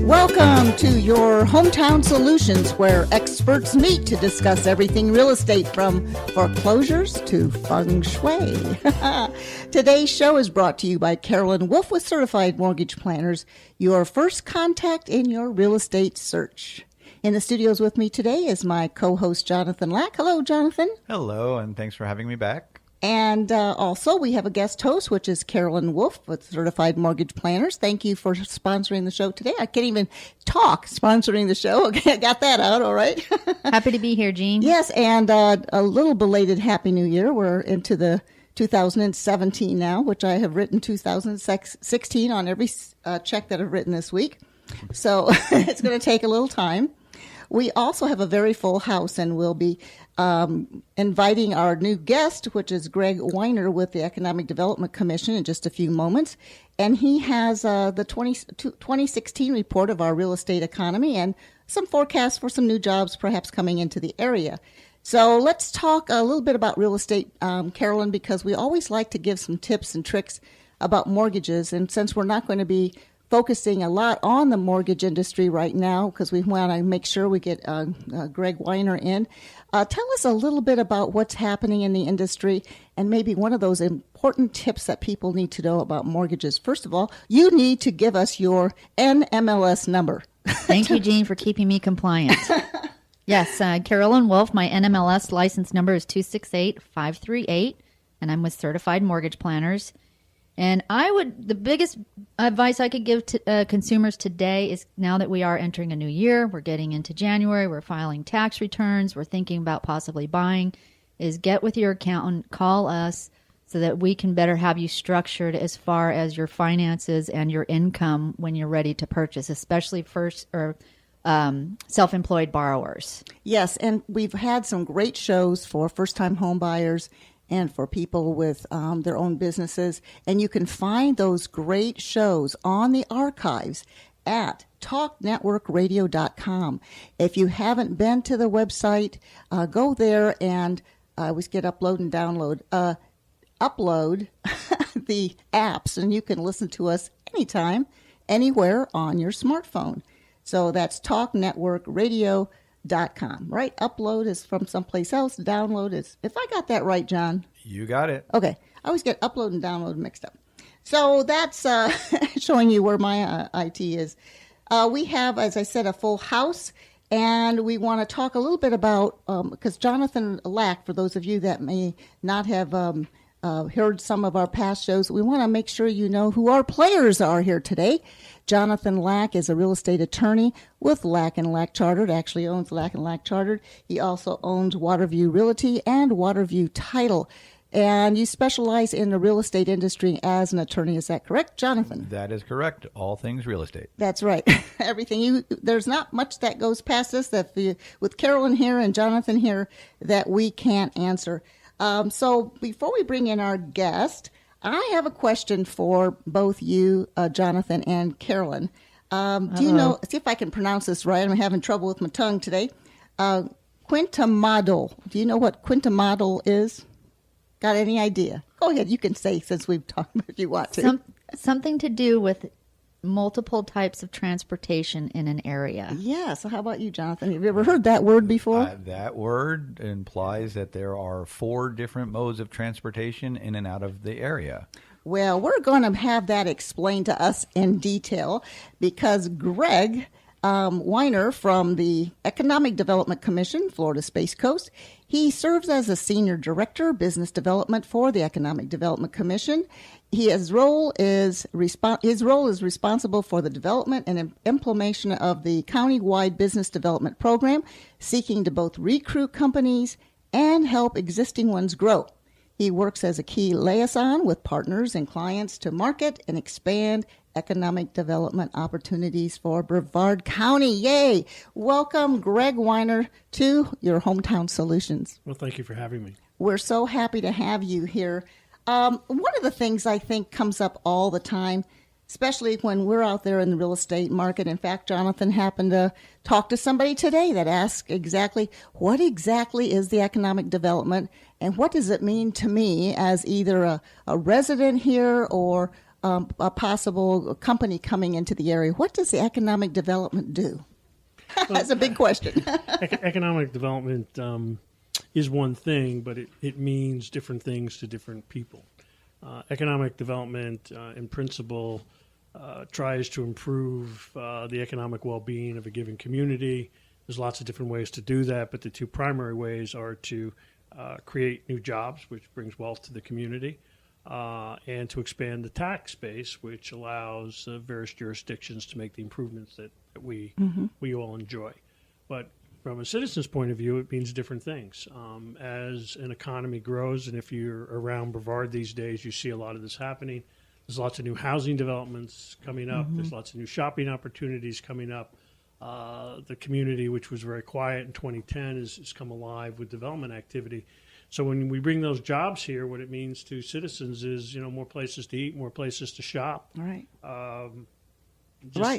Welcome to your Hometown Solutions, where experts meet to discuss everything real estate, from foreclosures to Feng Shui. Today's show is brought to you by Carolyn Wolf with Certified Mortgage Planners, your first contact in your real estate search. In the studios with me today is my co-host, Jonathan Lack. Hello, Jonathan. Hello, and thanks for having me back. And also we have a guest host, which is Carolyn Wolf with Certified Mortgage Planners. Thank you for sponsoring the show today. I can't even talk sponsoring the show. Okay, I got that out. All right. Happy to be here, Jean. Yes, and a little belated Happy New Year. We're into the 2017 now, which I have written 2016 on every check that I've written this week. So it's going to take a little time. We also have a very full house, and we'll be inviting our new guest, which is Greg Weiner with the Economic Development Commission, in just a few moments. And he has the 2016 report of our real estate economy and some forecasts for some new jobs perhaps coming into the area. So let's talk a little bit about real estate, Carolyn, because we always like to give some tips and tricks about mortgages. And since we're not going to be focusing a lot on the mortgage industry right now, because we want to make sure we get Greg Weiner in. Tell us a little bit about what's happening in the industry and maybe one of those important tips that people need to know about mortgages. First of all, you need to give us your NMLS number. Thank you, Jean, for keeping me compliant. Yes, Carolyn Wolf, my NMLS license number is 268538, and I'm with Certified Mortgage Planners. And the biggest advice I could give to consumers today is, now that we are entering a new year, we're getting into January, we're filing tax returns, we're thinking about possibly buying, is get with your accountant, call us so that we can better have you structured as far as your finances and your income when you're ready to purchase, especially self-employed borrowers. Yes, and we've had some great shows for first-time home buyers and for people with their own businesses. And you can find those great shows on the archives at talknetworkradio.com. If you haven't been to the website, go there and I always get upload and download. Upload the apps, and you can listen to us anytime, anywhere on your smartphone. So that's talknetworkradio.com. Right? Upload is from someplace else. Download is, if I got that right, John. You got it. Okay. I always get upload and download mixed up. So that's showing you where my IT is. We have, as I said, a full house, and we want to talk a little bit about, because Jonathan Lack, for those of you that may not have heard some of our past shows, we want to make sure you know who our players are here today. Jonathan Lack is a real estate attorney with Lack & Lack Chartered, actually owns Lack & Lack Chartered. He also owns Waterview Realty and Waterview Title. And you specialize in the real estate industry as an attorney. Is that correct, Jonathan? That is correct. All things real estate. That's right. Everything. There's not much that goes past us with Carolyn here and Jonathan here that we can't answer. So before we bring in our guest, I have a question for both you, Jonathan and Carolyn. Do you know, see if I can pronounce this right. I'm having trouble with my tongue today. Quintamodal. Do you know what quintamodal is? Got any idea? Go ahead. You can say, since we've talked, if you want to. Something to do with multiple types of transportation in an area. Yeah. So how about you, Jonathan? Have you ever heard that word before? That word implies that there are 4 different modes of transportation in and out of the area. Well, we're going to have that explained to us in detail because Greg Weiner from the Economic Development Commission, Florida Space Coast, he serves as a Senior Director, Business Development for the Economic Development Commission. His role is responsible for the development and implementation of the county-wide business development program, seeking to both recruit companies and help existing ones grow. He works as a key liaison with partners and clients to market and expand economic development opportunities for Brevard County. Yay! Welcome, Greg Weiner, to your Hometown Solutions. Well, thank you for having me. We're so happy to have you here. One of the things I think comes up all the time, especially when we're out there in the real estate market. In fact, Jonathan happened to talk to somebody today that asked exactly what exactly is the economic development and what does it mean to me as either a resident here or a possible company coming into the area. What does the economic development do? That's a big question. Economic development is one thing, but it means different things to different people. Economic development, in principle, tries to improve the economic well-being of a given community. There's lots of different ways to do that, but the two primary ways are to create new jobs, which brings wealth to the community, and to expand the tax base, which allows various jurisdictions to make the improvements that we all enjoy. But from a citizen's point of view, it means different things. As an economy grows, and if you're around Brevard these days, you see a lot of this happening. There's lots of new housing developments coming up. There's lots of new shopping opportunities coming up. The community, which was very quiet in 2010, has come alive with development activity. So when we bring those jobs here, what it means to citizens is, more places to eat, more places to shop. Right.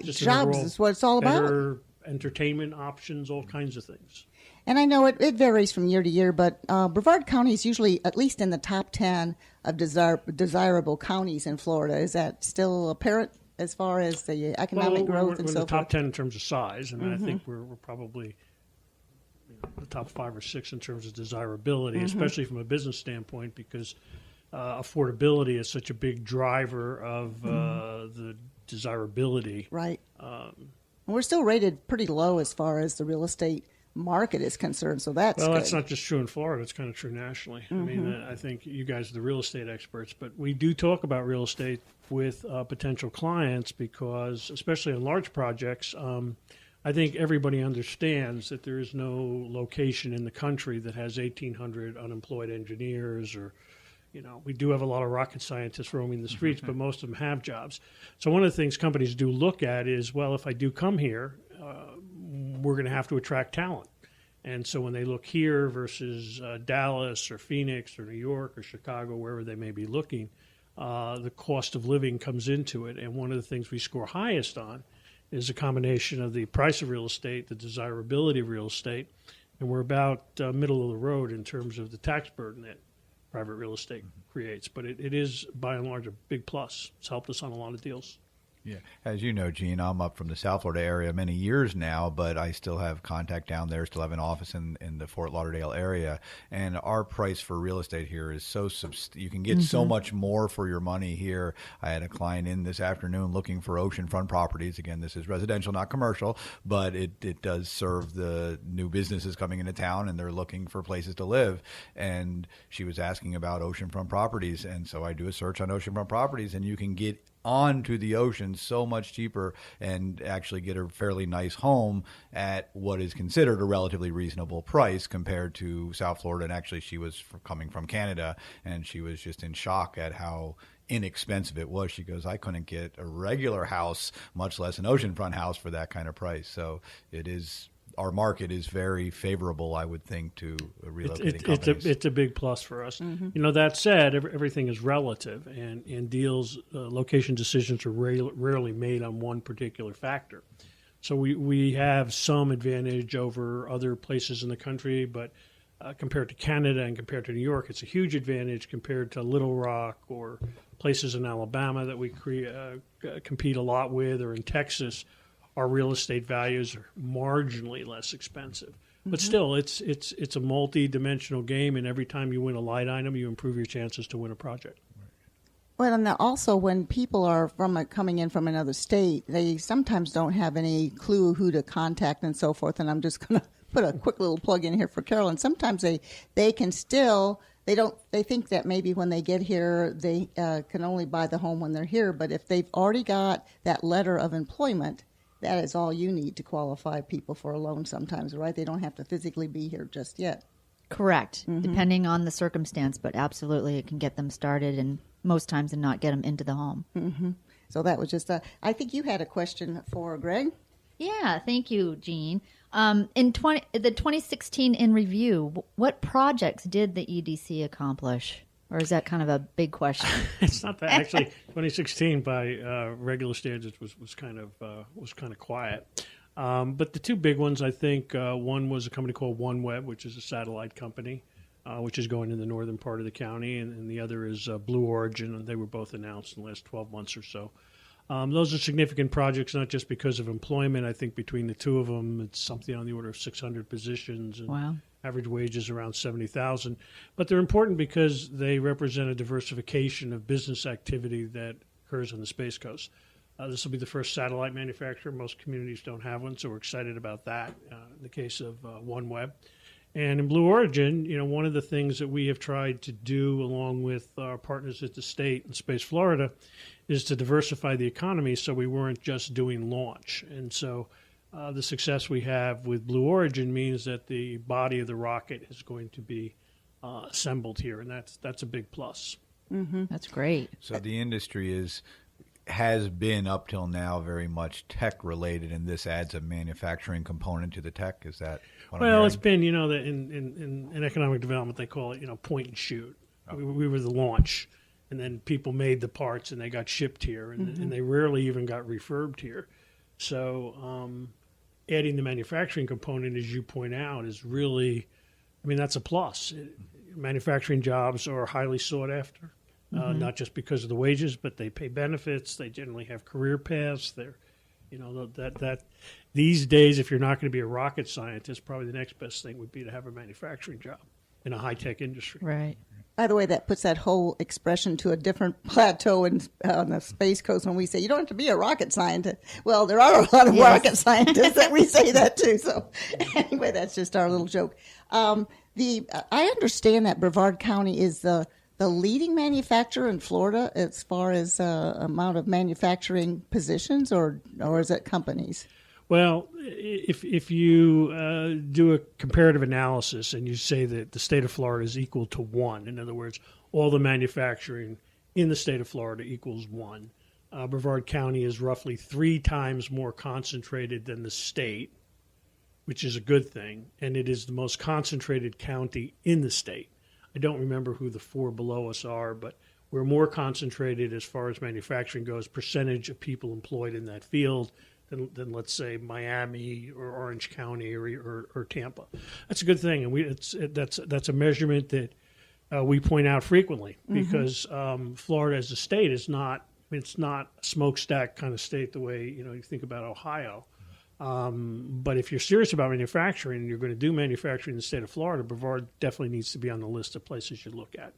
Just Jobs is what it's all about. Better entertainment options, all kinds of things. And I know it varies from year to year, but Brevard County is usually at least in the top 10 of desirable counties in Florida. Is that still apparent as far as the economic growth and we're so in the top forth? 10 in terms of size. I mean, I think we're probably the top 5 or 6 in terms of desirability, especially from a business standpoint, because affordability is such a big driver of the desirability. Right. And we're still rated pretty low as far as the real estate market is concerned, so that's good. That's not just true in Florida. It's kind of true nationally. I mean, I think you guys are the real estate experts, but we do talk about real estate with potential clients because, especially on large projects, I think everybody understands that there is no location in the country that has 1,800 unemployed engineers or, we do have a lot of rocket scientists roaming the streets, but most of them have jobs. So one of the things companies do look at is, well, if I do come here, we're going to have to attract talent. And so when they look here versus Dallas or Phoenix or New York or Chicago, wherever they may be looking, the cost of living comes into it. And one of the things we score highest on is a combination of the price of real estate, the desirability of real estate, and we're about middle of the road in terms of the tax burden that private real estate creates. But it is, by and large, a big plus. It's helped us on a lot of deals. Yeah. As you know, Jean, I'm up from the South Florida area many years now, but I still have contact down there, still have an office in the Fort Lauderdale area. And our price for real estate here is so you can get so much more for your money here. I had a client in this afternoon looking for oceanfront properties. Again, this is residential, not commercial, but it does serve the new businesses coming into town, and they're looking for places to live. And she was asking about oceanfront properties. And so I do a search on oceanfront properties, and you can get onto the ocean so much cheaper and actually get a fairly nice home at what is considered a relatively reasonable price compared to South Florida. And actually, she was coming from Canada, and she was just in shock at how inexpensive it was. She goes, I couldn't get a regular house, much less an oceanfront house, for that kind of price. So it is. Our market is very favorable, I would think, to relocating companies. It's a big plus for us. That said, everything is relative, and deals, location decisions are rarely made on one particular factor. So we have some advantage over other places in the country, but compared to Canada and compared to New York, it's a huge advantage compared to Little Rock or places in Alabama that we compete a lot with, or in Texas. Our real estate values are marginally less expensive. But still, it's a multi-dimensional game, and every time you win a light item, you improve your chances to win a project. Well, and also when people are coming in from another state, they sometimes don't have any clue who to contact and so forth. And I'm just going to put a quick little plug in here for Carolyn. Sometimes they can still... They think that maybe when they get here, they can only buy the home when they're here. But if they've already got that letter of employment, that is all you need to qualify people for a loan sometimes, right? They don't have to physically be here just yet. Correct, depending on the circumstance, but absolutely it can get them started and most times and not get them into the home. So that was just I think you had a question for Greg. Yeah, thank you, Jean. In the 2016 in review, what projects did the EDC accomplish? Or is that kind of a big question? It's not that actually. 2016 by regular standards was kind of quiet. But the two big ones, I think, one was a company called OneWeb, which is a satellite company, which is going in the northern part of the county, and the other is Blue Origin, and they were both announced in the last 12 months or so. Those are significant projects, not just because of employment. I think between the two of them, it's something on the order of 600 positions. And Wow. average wages around 70,000, but they're important because they represent a diversification of business activity that occurs on the Space Coast. This will be the first satellite manufacturer. Most communities don't have one, so we're excited about that. In the case of OneWeb, and in Blue Origin, one of the things that we have tried to do, along with our partners at the state and Space Florida, is to diversify the economy, so we weren't just doing launch, and so. The success we have with Blue Origin means that the body of the rocket is going to be assembled here, and that's a big plus. Mm-hmm. That's great. So the industry has been up till now very much tech related, and this adds a manufacturing component to the tech. Is that what I'm Well, hearing? it's been that in economic development they call it point and shoot. Oh. We were the launch, and then people made the parts and they got shipped here, and they rarely even got refurbed here. So. Adding the manufacturing component, as you point out, is really, that's a plus. Manufacturing jobs are highly sought after, not just because of the wages, but they pay benefits. They generally have career paths. They're, that these days, if you're not going to be a rocket scientist, probably the next best thing would be to have a manufacturing job in a high-tech industry. Right. By the way, that puts that whole expression to a different plateau on the Space Coast when we say you don't have to be a rocket scientist. Well, there are a lot of rocket scientists that we say that too. So anyway, that's just our little joke. I understand that Brevard County is the leading manufacturer in Florida as far as amount of manufacturing positions, or is it companies? Well, if you do a comparative analysis and you say that the state of Florida is equal to 1, in other words, all the manufacturing in the state of Florida equals 1, Brevard County is roughly 3 times more concentrated than the state, which is a good thing, and it is the most concentrated county in the state. I don't remember who the 4 below us are, but we're more concentrated as far as manufacturing goes, percentage of people employed in that field, than let's say Miami or Orange County or Tampa. That's a good thing, and that's a measurement that we point out frequently because Florida as a state is not a smokestack kind of state the way you think about Ohio. But if you're serious about manufacturing and you're going to do manufacturing in the state of Florida, Brevard definitely needs to be on the list of places you look at.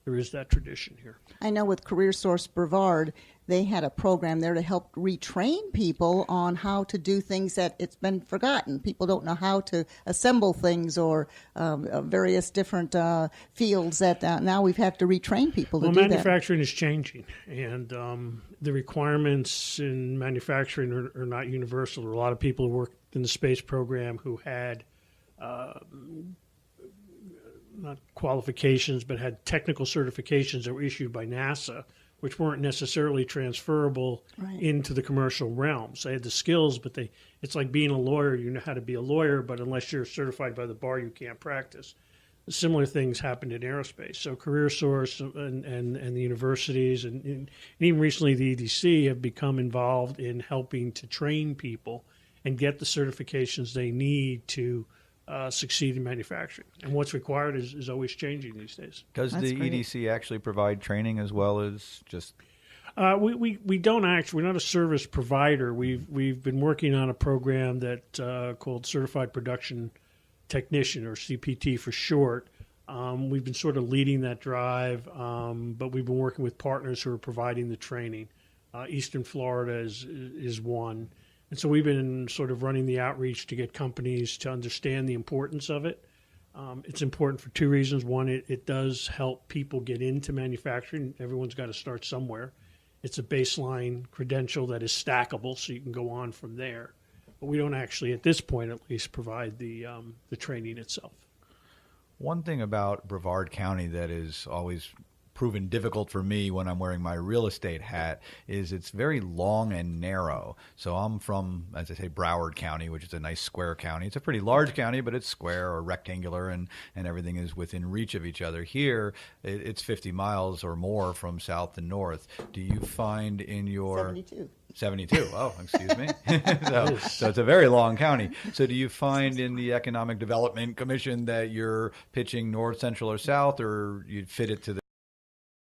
There is that tradition here. I know with Career Source Brevard, they had a program there to help retrain people on how to do things that it's been forgotten. People don't know how to assemble things or various different fields that now we've had to retrain people to do that. Manufacturing is changing, and the requirements in manufacturing are not universal. There are a lot of people who worked in the space program who had not qualifications, but had technical certifications that were issued by NASA, which weren't necessarily transferable into the commercial realm. So they had the skills, but it's like being a lawyer. You know how to be a lawyer, but unless you're certified by the bar, you can't practice. Similar things happened in aerospace. So Career Source and the universities and even recently the EDC have become involved in helping to train people and get the certifications they need to succeed in manufacturing. And what's required is always changing these days. Does the EDC actually provide training as well as just... We don't actually. We're not a service provider. We've been working on a program that called Certified Production Technician, or CPT for short. We've been sort of leading that drive, but we've been working with partners who are providing the training. Eastern Florida is one. And so we've been sort of running the outreach to get companies to understand the importance of it. It's important for 2 reasons. One, it does help people get into manufacturing. Everyone's got to start somewhere. It's a baseline credential that is stackable, so you can go on from there. But we don't actually, at this point at least, provide the training itself. One thing about Brevard County that is always proven difficult for me when I'm wearing my real estate hat is it's very long and narrow. So I'm from, as I say, Broward County, which is a nice square county. It's a pretty large county, but it's square or rectangular, and everything is within reach of each other. Here, it's 50 miles or more from south to north. Do you find in your 72. 72. Oh, excuse me. So it's a very long county. So do you find in the Economic Development Commission that you're pitching north, central, or south, or you fit it to the